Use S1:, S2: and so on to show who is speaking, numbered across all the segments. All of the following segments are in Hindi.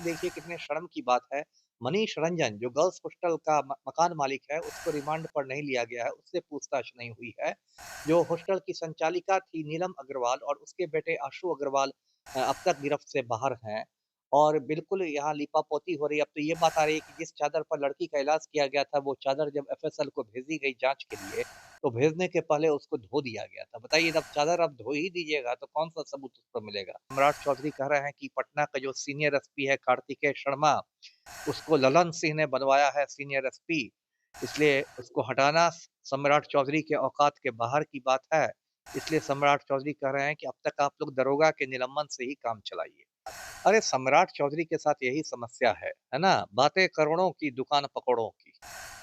S1: देखिए कितने शर्म की बात है। मनीष रंजन जो गर्ल्स हॉस्टल का मकान मालिक है, उसको रिमांड पर नहीं लिया गया है, उससे पूछताछ नहीं हुई है। जो हॉस्टल की संचालिका थी नीलम अग्रवाल और उसके बेटे आशु अग्रवाल अब तक गिरफ्त से बाहर हैं। और बिल्कुल यहाँ लीपापोती हो रही है। अब तो ये बात आ रही है कि जिस चादर पर लड़की का इलाज किया गया था, वो चादर जब एफएसएल को भेजी गई जांच के लिए, तो भेजने के पहले उसको धो दिया गया था। बताइए, जब चादर आप धो ही दीजिएगा तो कौन-सा सबूत उस पर मिलेगा? सम्राट चौधरी कह रहे हैं कि पटना का जो सीनियर एसपी है कार्तिकेय शर्मा, उसको ललन सिंह ने बनवाया है सीनियर एसपी, इसलिए उसको हटाना सम्राट चौधरी के औकात के बाहर की बात है। इसलिए सम्राट चौधरी कह रहे हैं कि अब तक आप लोग दरोगा के निलंबन से ही काम चलाइए। अरे सम्राट चौधरी के साथ यही समस्या है ना? बातें करोड़ों की, दुकान पकौड़ों की।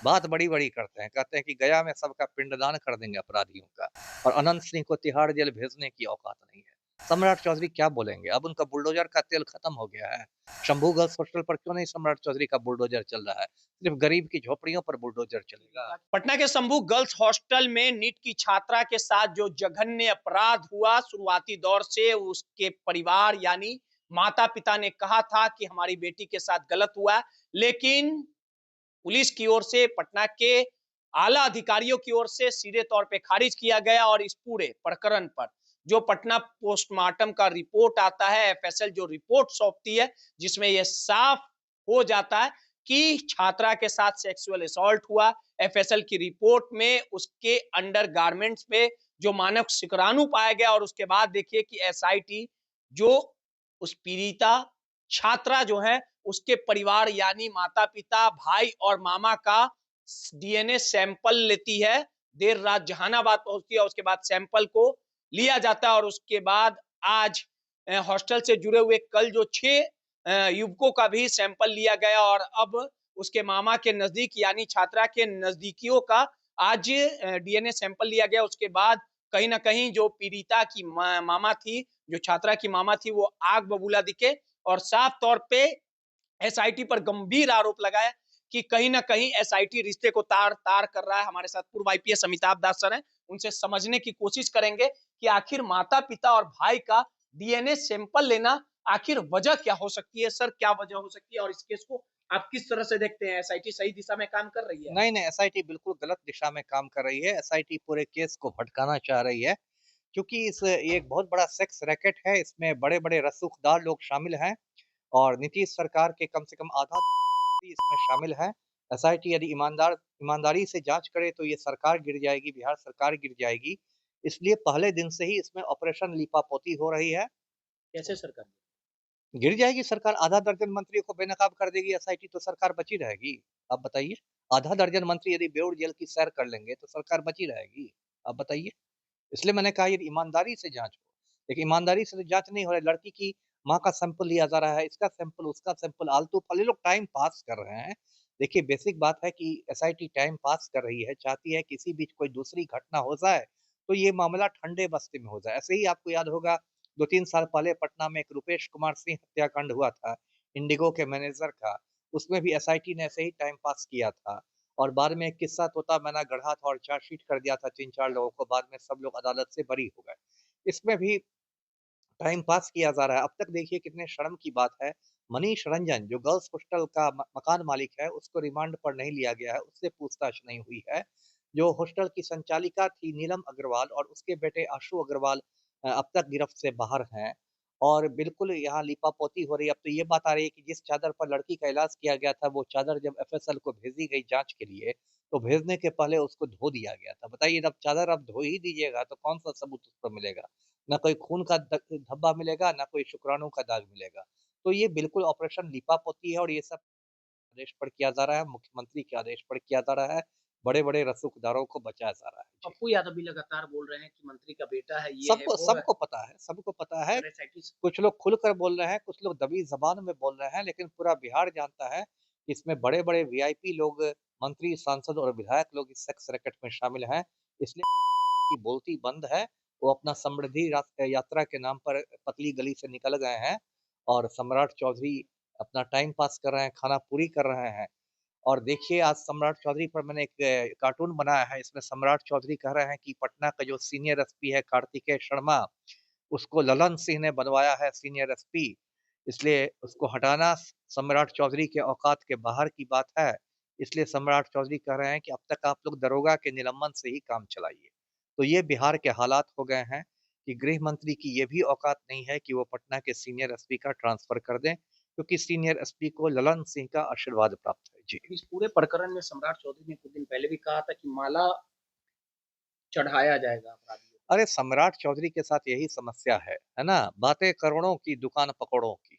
S1: बात बड़ी-बड़ी करते हैं, कहते हैं कि गया में सबका पिंडदान कर देंगे अपराधियों का, और अनंत सिंह को तिहाड़ जेल भेजने की औकात नहीं है। सम्राट चौधरी क्या बोलेंगे? अब उनका बुलडोज़र का तेल खत्म हो गया है। शंभू गर्ल्स हॉस्टल पर क्यों नहीं सम्राट चौधरी का बुलडोज़र चल रहा है? सिर्फ़ गरीब की झोपड़ियों पर बुलडोज़र चलेगा।
S2: पटना के शंभू गर्ल्स हॉस्टल में नीट की छात्रा के साथ जो जघन्य अपराध हुआ, शुरुआती दौर से उसके परिवार यानी माता पिता ने कहा था कि हमारी बेटी के साथ गलत हुआ, लेकिन पुलिस की ओर से, पटना के आला अधिकारियों की ओर से सीधे तौर पे खारिज किया गया। और इस पूरे प्रकरण पर जो पटना पोस्टमार्टम का रिपोर्ट आता है, एफएसएल जो रिपोर्ट सौंपती है, जिसमें यह साफ हो जाता है कि छात्रा के साथ सेक्सुअल असॉल्ट हुआ। एफएसएल की रिपोर्ट में उसके अंडरगारमेंट्स पे जो मानव शुक्राणु पाया गया, और उसके बाद देखिए कि एसआईटी जो उस पीड़िता छात्रा जो है उसके परिवार यानी माता-पिता, भाई और मामा का डीएनए सैंपल लेती है। देर रात जहानाबाद पहुंचती है, उसके बाद सैंपल को लिया जाता है, और उसके बाद आज हॉस्टल से जुड़े हुए कल जो 6 युवकों का भी सैंपल लिया गया, और अब उसके मामा के नजदीक यानी छात्रा के नजदीकियों का आज डीएनए सैंपल लिया गया। उसके बाद कहीं ना कहीं जो पीड़िता की मामा थी, जो छात्रा की मामा थी, वो आग बबूला दिखे और साफ तौर पे एसआईटी पर गंभीर आरोप लगाया कि कहीं ना कहीं एसआईटी रिश्ते को तार तार कर रहा है। हमारे साथ पूर्व आईपीएस अमिताभ दास सर हैं, उनसे समझने की कोशिश करेंगे कि आखिर माता पिता और भाई का डीएनए सैंपल लेना आखिर वजह क्या हो सकती है। सर, क्या वजह हो सकती है और इस केस को आप किस तरह से देखते हैं? एसआईटी सही दिशा में काम कर रही है?
S1: नहीं, नहीं, एसआईटी बिल्कुल गलत दिशा में काम कर रही है। एसआईटी पूरे केस को भटकाना चाह रही है, क्योंकि ये एक बहुत बड़ा सेक्स रैकेट है। इसमें बड़े-बड़े रसूखदार लोग शामिल हैं और नीतीश सरकार के कम से कम आधा भी इसमें शामिल है। एसआईटी यदि ईमानदारी से जाँच करे तो ये सरकार गिर जाएगी, बिहार सरकार गिर जाएगी। इसलिए पहले दिन से ही इसमें ऑपरेशन लीपापोती हो रही है।
S2: कैसे सरकार?
S1: गिर जाएगी सरकार, आधा दर्जन मंत्रियों को बेनकाब कर देगी एसआईटी, तो सरकार बची रहेगी। आप बताइए? आधा दर्जन मंत्री यदि बेऊर जेल की सैर कर लेंगे तो सरकार बची रहेगी। आप बताइए? इसलिए मैंने कहा यदि ईमानदारी से जाँच हो, लेकिन ईमानदारी से तो जाँच नहीं हो रहा है। लड़की की माँ का सैंपल लिया जा रहा है, इसका सैंपल, उसका सैंपल, आलतू-फालतू ये लोग टाइम पास कर रहे हैं। देखिए बेसिक बात है कि एसआईटी टाइम पास कर रही है, चाहती है किसी बीच कोई दूसरी घटना हो जाए, तो ये मामला ठंडे बस्ते में हो जाए। ऐसे ही आपको याद होगा 2-3 साल पहले पटना में एक रूपेश कुमार सिंह हत्याकांड हुआ था, इंडिगो के मैनेजर का। उसमें भी एसआईटी ने ऐसे ही टाइम पास किया था। और बाद में एक किस्सा तोता मैना गढ़ा था और चार्जशीट कर दिया था 3-4 लोगों को, बाद में सब लोग अदालत से बरी हो गए। इसमें भी टाइम पास किया जा रहा है। अब तक देखिए कितने शर्म की बात है। मनीष रंजन जो गर्ल्स हॉस्टल का मकान मालिक है, उसको रिमांड पर नहीं लिया गया है, उससे पूछताछ नहीं हुई है। जो हॉस्टल की संचालिका थी नीलम अग्रवाल और उसके बेटे आशु अग्रवाल अब तक गिरफ्त से बाहर हैं। और बिल्कुल यहाँ लीपापोती हो रही है। अब तो ये बात आ रही है कि जिस चादर पर लड़की का इलाज किया गया था, वो चादर जब एफएसएल को भेजी गई जाँच के लिए, तो भेजने के पहले उसको धो दिया गया था। बताइए, जब चादर आप धो ही दीजिएगा तो कौन-सा सबूत उस पर मिलेगा? ना कोई खून का धब्बा मिलेगा, ना कोई शुक्राणु का दाग मिलेगा। तो ये बिल्कुल ऑपरेशन लीपापोती है और ये सब आदेश पर किया जा रहा है, मुख्यमंत्री के आदेश पर किया जा रहा है, बड़े-बड़े रसूखदारों को बचाया जा रहा है। जी।
S2: पप्पू यादव भी लगातार बोल रहे हैं कि मंत्री का बेटा है, ये है,
S1: सबको
S2: वो है।
S1: सबको पता है, सबको पता है।
S2: अगर एसआईटी
S1: कुछ लोग खुलकर बोल रहे हैं, कुछ लोग दबी ज़बान में बोल रहे हैं, लेकिन पूरा बिहार जानता है कि इसमें बड़े-बड़े वीआईपी लोग, मंत्री, सांसद और विधायक लोग इस सेक्स रैकेट में शामिल हैं। इसलिए की बोलती बंद है। वो अपना समृद्धि यात्रा के नाम पर पतली गली से निकल गए हैं और सम्राट चौधरी अपना टाइम पास कर रहे हैं, खाना-पूरी कर रहे हैं। और देखिए आज सम्राट चौधरी पर मैंने एक कार्टून बनाया है, इसमें सम्राट चौधरी कह रहे हैं कि पटना का जो सीनियर एसपी है कार्तिकेय शर्मा, उसको ललन सिंह ने बनवाया है सीनियर एसपी, इसलिए उसको हटाना सम्राट चौधरी के औकात के बाहर की बात है। इसलिए सम्राट चौधरी कह रहे हैं कि अब तक आप लोग दरोगा के निलंबन से ही काम चलाइए। तो ये बिहार के हालात हो गए हैं कि गृह मंत्री की ये भी औकात नहीं है कि वो पटना के सीनियर एसपी का ट्रांसफर कर दें, क्योंकि सीनियर एसपी को ललन सिंह का आशीर्वाद प्राप्त है। जी।
S2: इस पूरे प्रकरण में सम्राट चौधरी ने कुछ दिन पहले भी कहा था कि माला चढ़ाया जाएगा अपराधियों को।
S1: अरे सम्राट चौधरी के साथ यही समस्या है ना? बातें करोड़ों की, दुकान पकौड़ों की।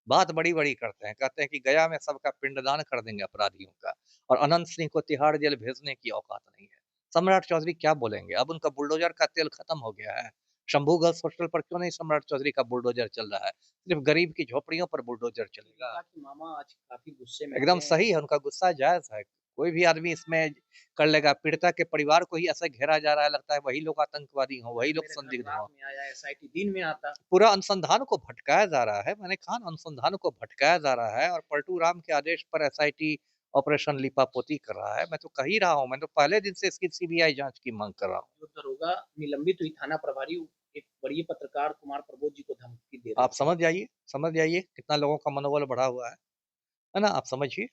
S1: बात बड़ी-बड़ी करते हैं, कहते हैं कि गया में सबका पिंडदान कर देंगे अपराधियों का और अनंत सिंह को तिहाड़ जेल भेजने की औकात नहीं है। सम्राट चौधरी क्या बोलेंगे? अब उनका बुलडोज़र का तेल खत्म हो गया है। शंभू गर्ल्स हॉस्टल पर क्यों नहीं सम्राट चौधरी का बुलडोज़र चल रहा है? सिर्फ़ गरीब की झोपड़ियों पर बुलडोज़र चलेगा।
S2: पीड़िता के मामा आज काफ़ी गुस्से में
S1: एकदम
S2: हैं।
S1: सही है, उनका गुस्सा जायज़ है। कोई भी आदमी इसमें कर लेगा। पीड़िता के परिवार को ही ऐसे घेरा जा रहा है, लगता है वही लोग आतंकवादी हों, वही लोग
S2: मेरे घर
S1: संदिग्ध
S2: रात
S1: हों।
S2: में आया, एसआईटी दिन में आता।
S1: पूरा अनुसंधान को भटकाया जा रहा है। मैंने कहा ना, अनुसंधान को भटकाया जा रहा है और पलटू राम के आदेश पर एसआईटी ऑपरेशन लीपापोती कर रहा है। मैं तो कह ही रहा हूँ, मैं तो पहले दिन से इसकी सीबीआई जाँच की माँग कर रहा हूँ।
S2: जो दरोगा निलंबित हुई थाना प्रभारी एक वरीय पत्रकार कुमार प्रबोध जी को धमकी दे रहे
S1: आप
S2: थे।
S1: समझ जाइए कितना लोगों का मनोबल बढ़ा हुआ है ना? आप समझिए।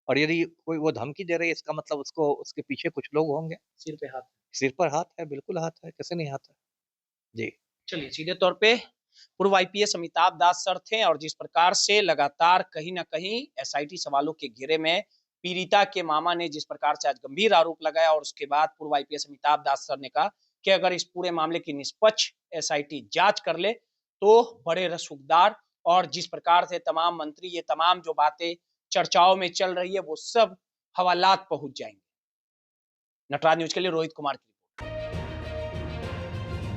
S1: और यदि कोई वो धमकी दे रही है, इसका मतलब उसको उसके पीछे कुछ लोग होंगे।
S2: सिर पे हाथ।
S1: सिर पर हाथ है, बिल्कुल हाथ है, कैसे नहीं हाथ है? जी।
S2: चलिए सीधे तौर पे पूर्व आईपीएस अमिताभ दास सर थे और जिस प्रकार से लगातार कहीं न कहीं एसआईटी सवालों के घेरे में पीड़िता के मामा ने जिस प्रकार से आज गंभीर आरोप लगाया और उसके बाद पूर्व आईपीएस अमिताभ दास सर ने कहा कि अगर इस पूरे मामले की निष्पक्ष एसआईटी जांच कर ले तो बड़े रसूखदार और जिस प्रकार से तमाम मंत्री ये तमाम जो बातें चर्चाओं में चल रही है वो सब हवालात पहुंच जाएंगे। नटराज न्यूज के लिए रोहित कुमार की